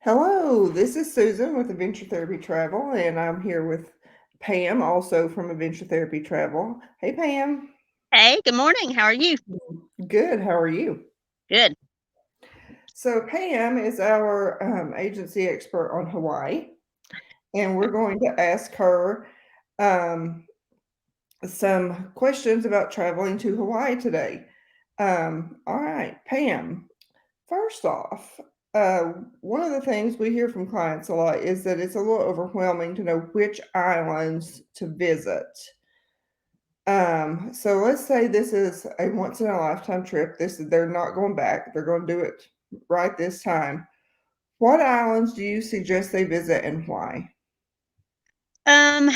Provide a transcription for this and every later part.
Hello, this is Susan with Adventure Therapy Travel, and I'm here with Pam, also from Adventure Therapy Travel. Hey, Pam. Hey, good morning. How are you? Good. How are you? Good. So, Pam is our agency expert on Hawaii, and we're going to ask her um, some questions about traveling to Hawaii today. All right, Pam. First off, uh, one of the things we hear from clients a lot is that it's a little overwhelming to know which islands to visit. So let's say this is a once in a lifetime trip. They're not going back. They're going to do it right this time. What islands do you suggest they visit and why? Um,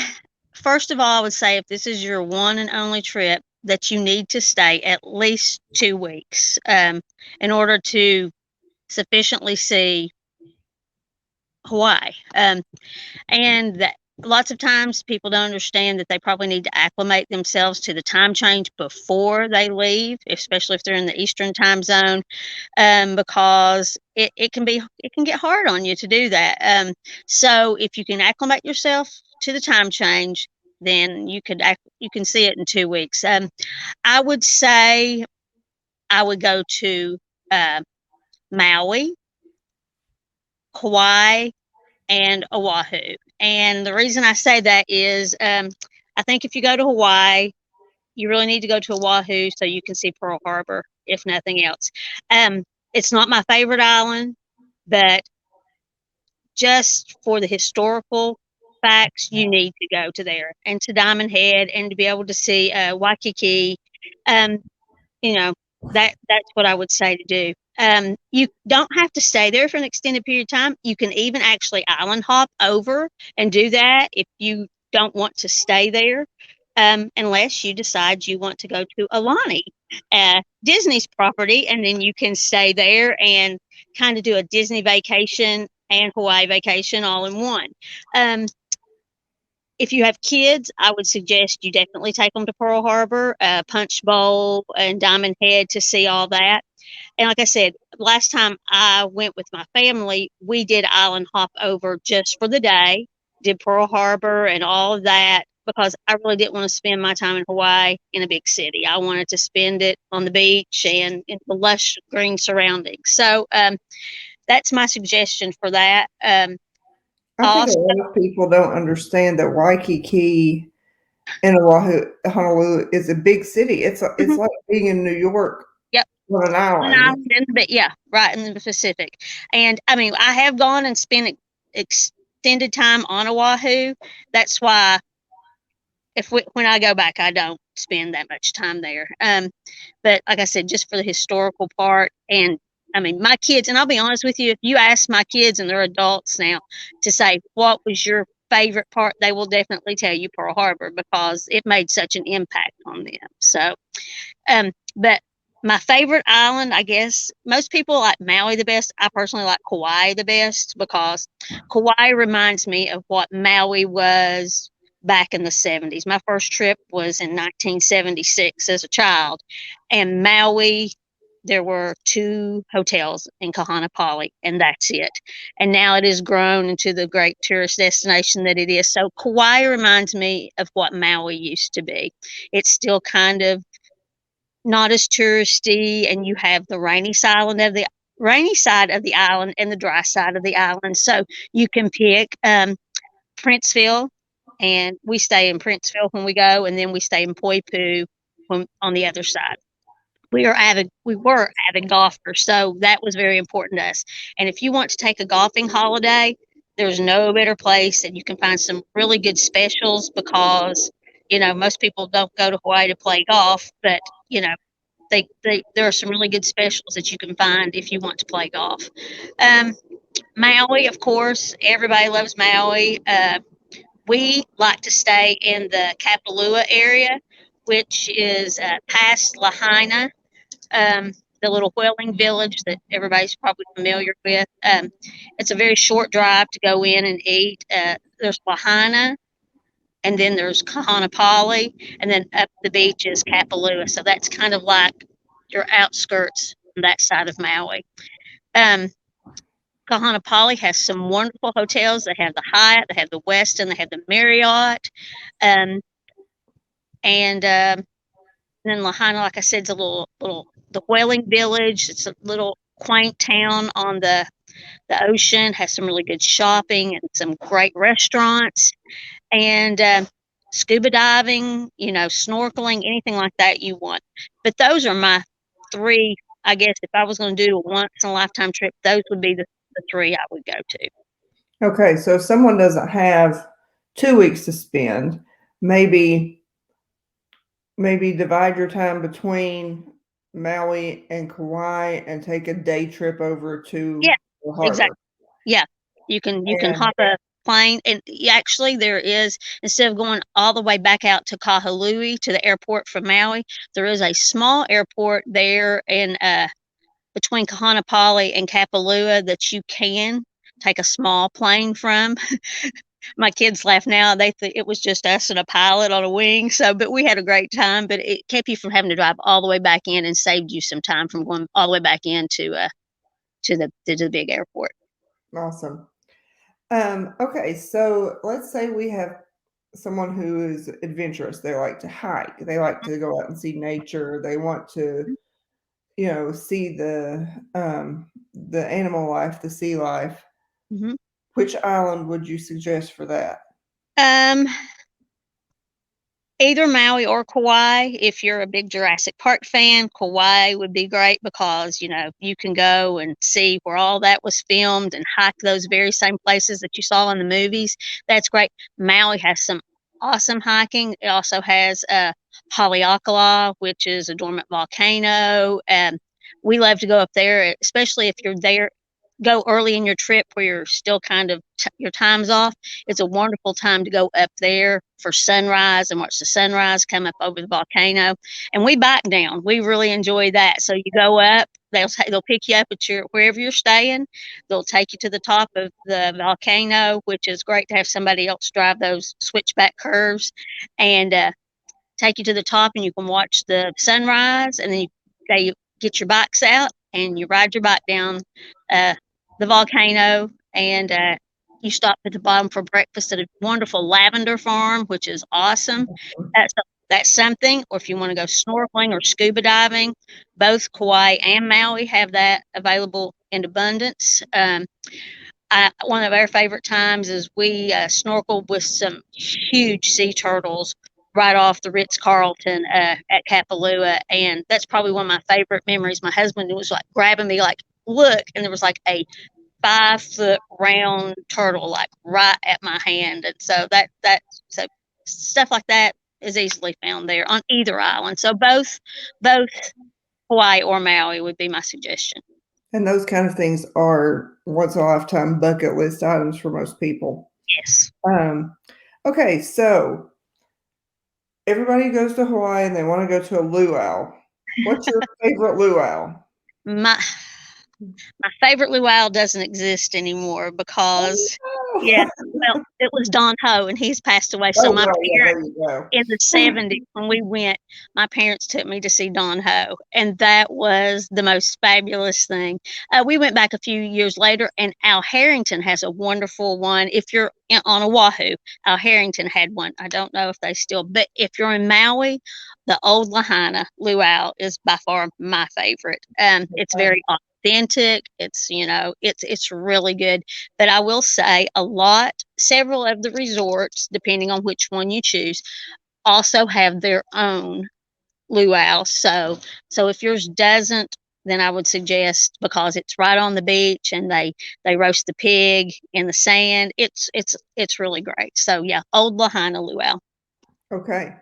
First of all, I would say if this is your one and only trip, that you need to stay at least 2 weeks in order to sufficiently see Hawaii. And that lots of times people don't understand that they probably need to acclimate themselves to the time change before they leave, especially if they're in the Eastern time zone, because it can get hard on you to do that. So if you can acclimate yourself to the time change, then you can see it in 2 weeks. I would say I would go to uh, Maui, Kauai, and Oahu. And the reason I say that is I think if you go to Hawaii, you really need to go to Oahu so you can see Pearl Harbor, if nothing else. Um, it's not my favorite island, but just for the historical facts, you need to go to there and to Diamond Head and to be able to see Waikiki. Um, you know, that's what I would say to do. You don't have to stay there for an extended period of time. You can even actually island hop over and do that if you don't want to stay there, unless you decide you want to go to Alani, Disney's property, and then you can stay there and kind of do a Disney vacation and Hawaii vacation all in one. Um, if you have kids, I would suggest you definitely take them to Pearl Harbor, Punch Bowl, and Diamond Head to see all that. And like I said, last time I went with my family, we did island hop over just for the day, did Pearl Harbor and all of that because I really didn't want to spend my time in Hawaii in a big city. I wanted to spend it on the beach and in the lush green surroundings. So that's my suggestion for that. I think a Also, lot of people don't understand that Waikiki and Oahu, Honolulu is a big city. It's mhm, like being in New York yep. on an An island. island in the yeah, right in the Pacific. And I mean, I have gone and spent extended time on Oahu. That's why when I go back, I don't spend that much time there. But like I said, just for the historical part, and I mean, my kids, and I'll be honest with you, if you ask my kids, and they're adults now, to say what was your favorite part, they will definitely tell you Pearl Harbor because it made such an impact on them. So, but my favorite island, I guess, most people like Maui the best. I personally like Kauai the best because Kauai reminds me of what Maui was back in the 70s. My first trip was in 1976 as a child, and Maui, there were two hotels in Kahanapali, and that's it. And now it has grown into the great tourist destination that it is. So Kauai reminds me of what Maui used to be. It's still kind of not as touristy, and you have the rainy side of the island and the dry side of the island. So you can pick Princeville, and we stay in Princeville when we go, and then we stay in Poipu on the other side. We were avid golfers, so that was very important to us. And if you want to take a golfing holiday, there's no better place, and you can find some really good specials because most people don't go to Hawaii to play golf, but there are some really good specials that you can find if you want to play golf. Um, Maui, of course, everybody loves Maui. We like to stay in the Kapalua area, which is past Lahaina, the little whaling village that everybody's probably familiar with. It's a very short drive to go in and eat. There's Lahaina, and then there's Kahanapali, and then up the beach is Kapalua. So that's kind of like your outskirts on that side of Maui. Um, Kahanapali has some wonderful hotels. They have the Hyatt, they have the Westin, they have the Marriott, um, and then Lahaina, like I said, is a little the whaling village. It's a little quaint town on the ocean. Has some really good shopping and some great restaurants, and scuba diving. You know, snorkeling, anything like that you want. But those are my three. I guess if I was going to do a once in a lifetime trip, those would be the three I would go to. Okay, so if someone doesn't have 2 weeks to spend, maybe divide your time between Maui and Kauai and take a day trip over to Yeah, the harbor. exactly. Yeah, you can And hop a plane, and actually there is, instead of going all the way back out to Kahului to the airport from Maui, there is a small airport there in between Kahanapali and Kapalua that you can take a small plane from. My kids laugh now; they think it was just us and a pilot on a wing. So, but we had a great time. But it kept you from having to drive all the way back in, and saved you some time from going all the way back into to the big airport. awesome. Okay, so let's say we have someone who is adventurous. They like to hike. They like to go out and see nature. They want to, see the animal life, the sea life. Mhm. Which island would you suggest for that? Um, Either Maui or Kauai. If you're a big Jurassic Park fan, Kauai would be great because, you can go and see where all that was filmed and hike those very same places that you saw in the movies. That's great. Maui has some awesome hiking. It also has Haleakala, which is a dormant volcano. We love to go up there, especially if you're there. Go early in your trip where you're still kind of your time's off. It's a wonderful time to go up there for sunrise and watch the sunrise come up over the volcano. And we bike down. We really enjoy that. So you go up, they'll pick you up at your wherever you're staying. They'll take you to the top of the volcano, which is great to have somebody else drive those switchback curves, and take you to the top, and you can watch the sunrise. And then they get your bikes out and you ride your bike down uh, the volcano, and you stop at the bottom for breakfast at a wonderful lavender farm, which is awesome. That's that's something. Or if you want to go snorkeling or scuba diving, both Kauai and Maui have that available in abundance. One of our favorite times is we snorkeled with some huge sea turtles right off the Ritz Carlton at Kapalua, and that's probably one of my favorite memories. My husband was like grabbing me, like, "Look!" And there was like a 5 foot round turtle, like right at my hand, and so stuff like that is easily found there on either island. So both Hawaii or Maui would be my suggestion. And those kind of things are once in a lifetime bucket list items for most people. Yes. Um, okay, so everybody goes to Hawaii and they want to go to a luau. What's your favorite luau? My My favorite luau doesn't exist anymore because, yeah, Oh, well, it was Don Ho, and he's passed away. So oh my well, yeah, parents there you go. in the 70s when we went, my parents took me to see Don Ho, and that was the most fabulous thing. We went back a few years later, and Al Harrington has a wonderful one. If you're on Oahu, Al Harrington had one. I don't know if they still, but if you're in Maui, the old Lahaina luau is by far my favorite. It's very authentic. It's really good. But I will say several of the resorts, depending on which one you choose, also have their own luau. So if yours doesn't, then I would suggest, because it's right on the beach and they roast the pig in the sand. It's really great. So yeah, old Lahaina luau. Okay.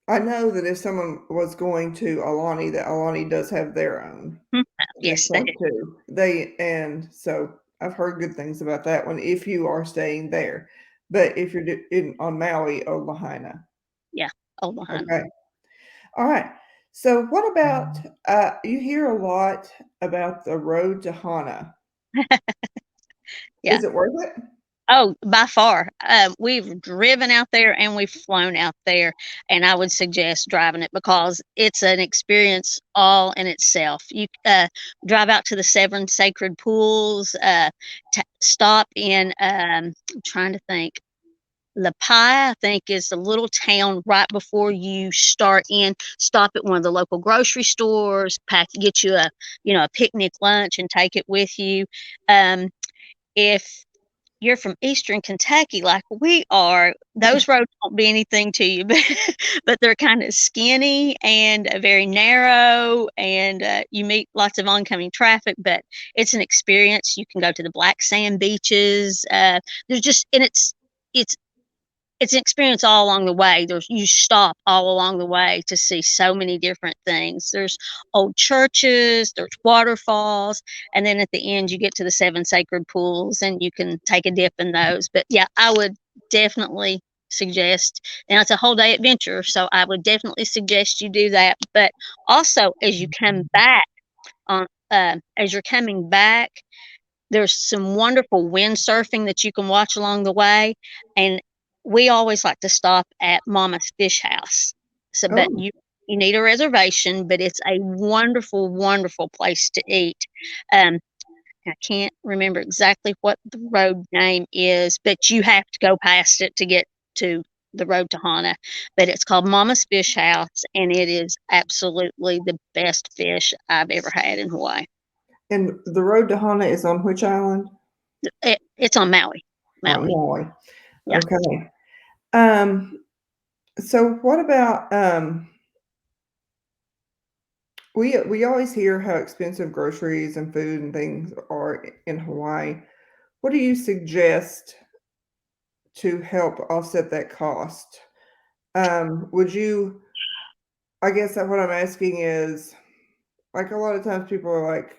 I know that if someone was going to Alani, that Alani does have their own Mhm. Yes, they do. restaurant too. And so I've heard good things about that one if you are staying there. But if you're on Maui or Lahaina, Yeah, old Lahaina. okay. All right. So what about you hear a lot about the road to Hana. Yeah. Is it worth it? Oh, by far. We've driven out there and we've flown out there, and I would suggest driving it because it's an experience all in itself. You drive out to the 7 sacred pools, stop in, I'm trying to think, La Pie, I think, is the little town right before you start in. Stop at one of the local grocery stores, get you a, a picnic lunch and take it with you. If you're from Eastern Kentucky like we are, those roads won't be anything to you, but they're kind of skinny and very narrow, and you meet lots of oncoming traffic, but it's an experience. You can go to the black sand beaches. There's just, and it's an experience all along the way. You stop all along the way to see so many different things. There's old churches, there's waterfalls, and then at the end you get to the 7 sacred pools and you can take a dip in those. But yeah, I would definitely suggest, and it's a whole day adventure, so I would definitely suggest you do that. But also as you come back on as you're coming back, there's some wonderful windsurfing that you can watch along the way, and we always like to stop at Mama's Fish House. So, but Oh, you need a reservation, but it's a wonderful, wonderful place to eat. Um, I can't remember exactly what the road name is, but you have to go past it to get to the road to Hana. But it's called Mama's Fish House, and it is absolutely the best fish I've ever had in Hawaii. and the road to Hana is on which island? It's on Maui. On Maui. Maui. Yeah. Okay. Um, so what about we always hear how expensive groceries and food and things are in Hawaii. What do you suggest to help offset that cost? Would you I guess that what I'm asking is, like, a lot of times people are like,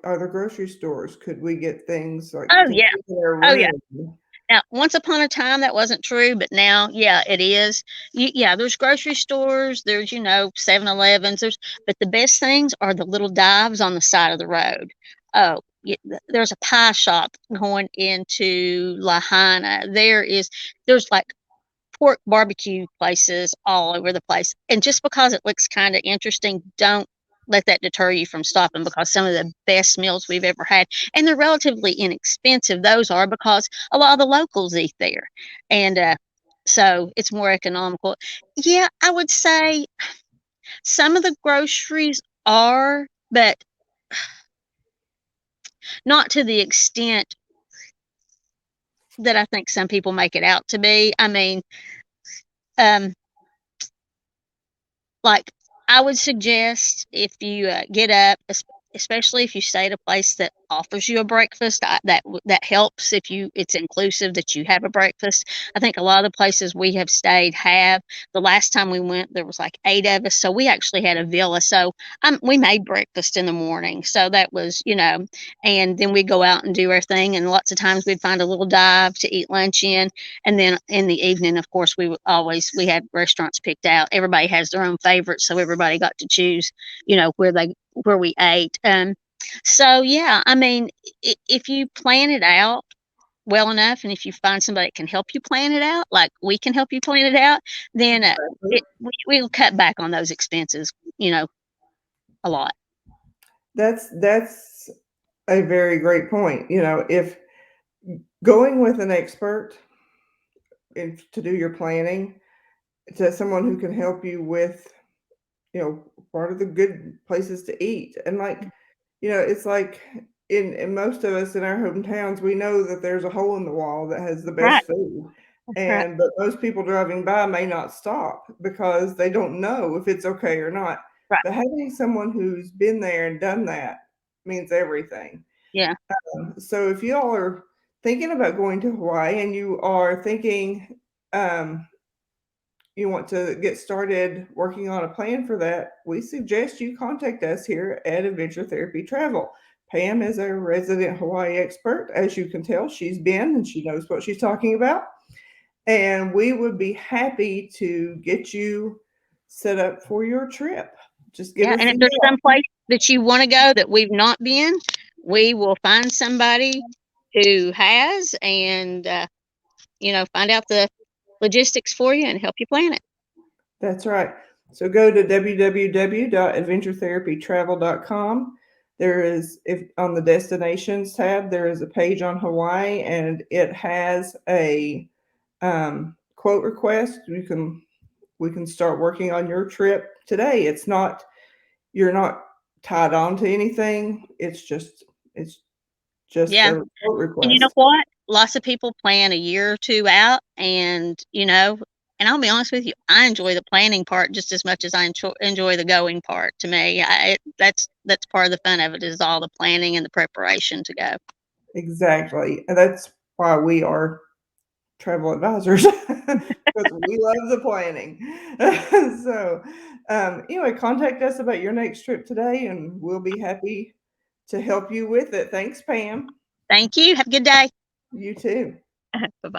"Are there grocery stores? Could we get things, like, Oh, to yeah. keep their Oh, yeah. room?" Now, once upon a time, that wasn't true, but now, yeah, it is. Yeah, there's grocery stores, there's, 7-Elevens, but the best things are the little dives on the side of the road. Oh, there's a pie shop going into Hana. There's like pork barbecue places all over the place. And just because it looks kind of interesting, don't let that deter you from stopping, because some of the best meals we've ever had, and they're relatively inexpensive. Those are because a lot of the locals eat there. And so it's more economical. Yeah, I would say some of the groceries are, but not to the extent that I think some people make it out to be. I mean, um, like, I would suggest if you get up, especially if you stay at a place that offers you a breakfast, that helps. If it's inclusive that you have a breakfast. I think a lot of the places we have stayed have. The last time we went, there was like 8 of us, so we actually had a villa. So we made breakfast in the morning, so that was, and then we'd go out and do our thing. And lots of times we'd find a little dive to eat lunch in, and then in the evening, of course, we had restaurants picked out. Everybody has their own favorites, so everybody got to choose, where we ate. So yeah, I mean, if you plan it out well enough, and if you find somebody that can help you plan it out, like we can help you plan it out, then we'll cut back on those expenses, a lot. That's a very great point. If going with an expert to do your planning, to someone who can help you with, what are the good places to eat, and, like, it's like in most of us in our hometowns, we know that there's a hole in the wall that has the Right. best food, That's right. but most people driving by may not stop because they don't know if it's okay or not. Right. But having someone who's been there and done that means everything. Yeah. So if y'all are thinking about going to Hawaii and you are thinking, um, you want to get started working on a plan for that, we suggest you contact us here at Adventure Therapy Travel. Pam is a resident Hawaii expert. As you can tell, she's been and she knows what she's talking about. And we would be happy to get you set up for your trip. Just give Yeah. us And a if there's some yell. place that you want to go that we've not been, we will find somebody who has, and find out the logistics for you and help you plan it. That's right. So go to www.adventuretherapytravel.com. There is, if on the destinations tab, there is a page on Hawaii, and it has a quote request. We can start working on your trip today. It's not, you're not tied on to anything. It's just Yeah. a quote And you know request. what? Lots of people plan a year or two out, and I'll be honest with you, I enjoy the planning part just as much as I enjoy the going part. To me, that's part of the fun of it, is all the planning and the preparation to go. Exactly. And that's why we are travel advisors, because we love the planning. So, anyway, contact us about your next trip today, and we'll be happy to help you with it. Thanks, Pam. Thank you. Have a good day. You too. Bye bye.